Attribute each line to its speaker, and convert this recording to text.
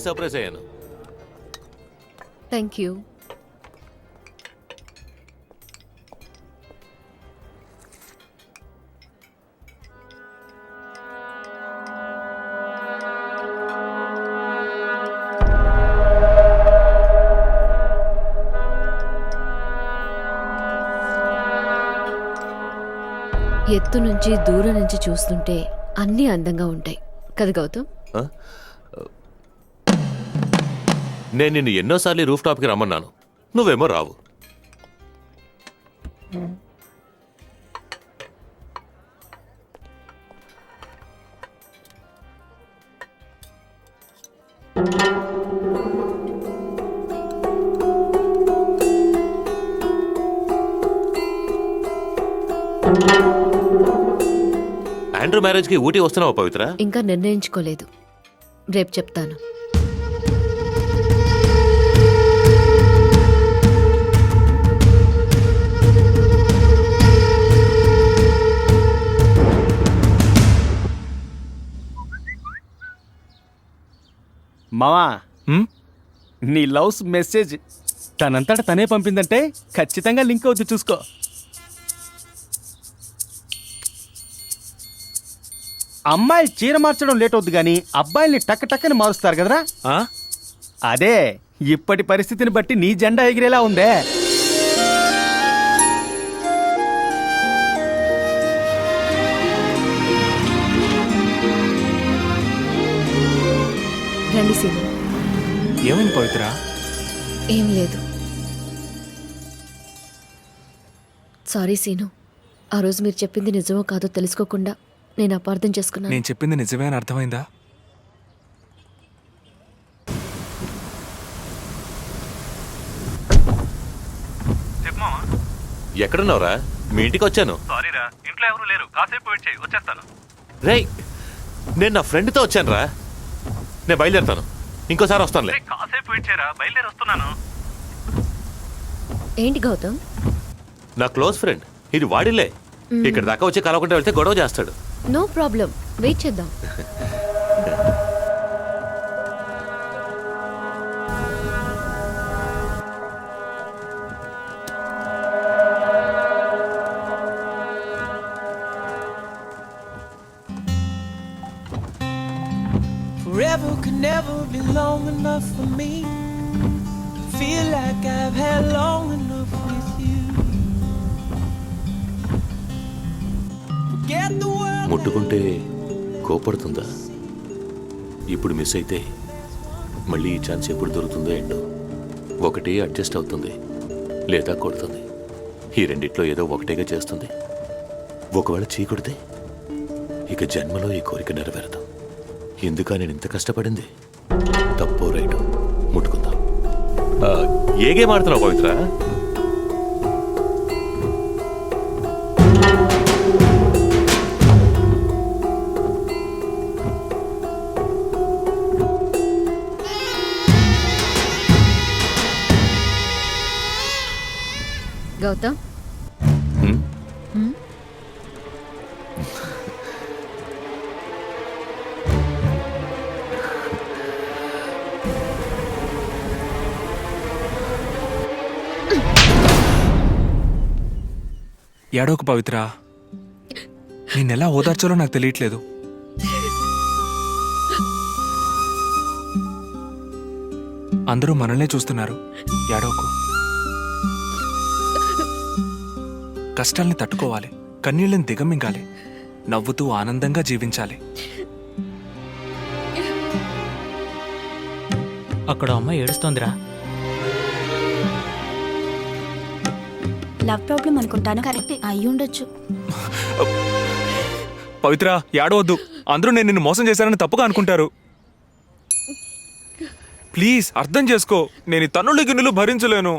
Speaker 1: Surprise అయ్యాను.
Speaker 2: Thank you. ఎత్తు నుంచి దూరం నుంచి చూస్తుంటే అన్నీ అందంగా ఉంటాయి కదా గౌతమ్?
Speaker 1: నేను నిన్ను ఎన్నోసార్లు రూఫ్ టాప్కి రమ్మన్నాను, నువ్వేమో రావు. ఆండ్రూ మ్యారేజ్కి ఊటీ వస్తున్నావా పవిత్ర?
Speaker 2: ఇంకా నిర్ణయించుకోలేదు, రేపు చెప్తాను.
Speaker 3: మావా, నీ లవ్స్ మెసేజ్ తనంతట తనే పంపిందంటే ఖచ్చితంగా లింక్ అవుద్ది, చూసుకో. అమ్మాయిలు చీర మార్చడం లేట్ అవుద్ది కానీ అబ్బాయిల్ని టక్ టక్కని మారుస్తారు కదరా. అదే ఇప్పటి పరిస్థితిని బట్టి నీ జెండా ఎగిరేలా ఉందే.
Speaker 2: రండి సీను.
Speaker 4: ఏమైంది పవిత్ర?
Speaker 2: ఏం లేదు. సారీ సీను, ఆ రోజు మీరు చెప్పింది నిజమో కాదో తెలుసుకోకుండా నేను అపార్థం చేసుకున్నాను.
Speaker 4: నేను చెప్పింది నిజమే అని అర్థమైందా?
Speaker 1: ఎక్కడున్నావురా? మీ ఇంటికి వచ్చాను.
Speaker 5: సారీరా, ఇంట్లో ఎవరు లేరు, కాసేపు వెయిట్ చేయి, వచ్చేస్తాను.
Speaker 1: రేయ్, నేను నా ఫ్రెండ్తో వచ్చాను రా, నేను బయలుదేరుతాను, ఇంకోసారి వస్తానులే.
Speaker 5: కాసేపు వెయిట్ చేయరా, బయలుదేరి వస్తున్నాను.
Speaker 2: ఏంటి గౌతమ్?
Speaker 1: నా క్లోజ్ ఫ్రెండ్, ఇది వాడిలే. ఇక్కడ దాకా వచ్చి కలవకుండా వెళ్తే గొడవ చేస్తాడు.
Speaker 2: నో ప్రాబ్లం, వెయిట్ చేద్దాం.
Speaker 6: Forever could never be long enough for me. Feel like I've had long enough with you. Forget the world.
Speaker 1: ముట్టుకుంటే కోపడుతుందా? ఇప్పుడు మిస్ అయితే మళ్ళీ ఈ ఛాన్స్ ఎప్పుడు దొరుకుతుందో ఏంటో. ఒకటి అడ్జస్ట్ అవుతుంది, లేదా కొడుతుంది. ఈ రెండిట్లో ఏదో ఒకటేగా చేస్తుంది. ఒకవేళ చీకొడితే ఇక జన్మలో ఈ కోరిక నెరవేరదు. ఎందుకా నేను ఇంత కష్టపడింది? తప్పో రైటు ముట్టుకుందాం. ఏ గేమ్ ఆడుతున్నావు పవిత్ర?
Speaker 2: గౌతమ్,
Speaker 4: ఏడోకు పవిత్ర, నిన్నెలా ఓదార్చాలో నాకు తెలియట్లేదు. అందరూ మనల్నే చూస్తున్నారు, ఏడోకు. కష్టాల్ని తట్టుకోవాలి, కన్నీళ్ళని దిగమింగాలి, నవ్వుతూ ఆనందంగా జీవించాలి.
Speaker 7: అక్కడ అమ్మాయి ఏడుస్తోందిరా.
Speaker 8: లవ్ ప్రాబ్లం అనుకుంటాను. కరెక్టే అయ్యుండొచ్చు.
Speaker 4: పవిత్ర, ఏడవద్దు. అందరూ నేను నిన్ను మోసం చేశానని తప్పుగా అనుకుంటారు. ప్లీజ్ అర్థం చేసుకో, నేను ఈ తన్నులు గిన్నెలు భరించలేను.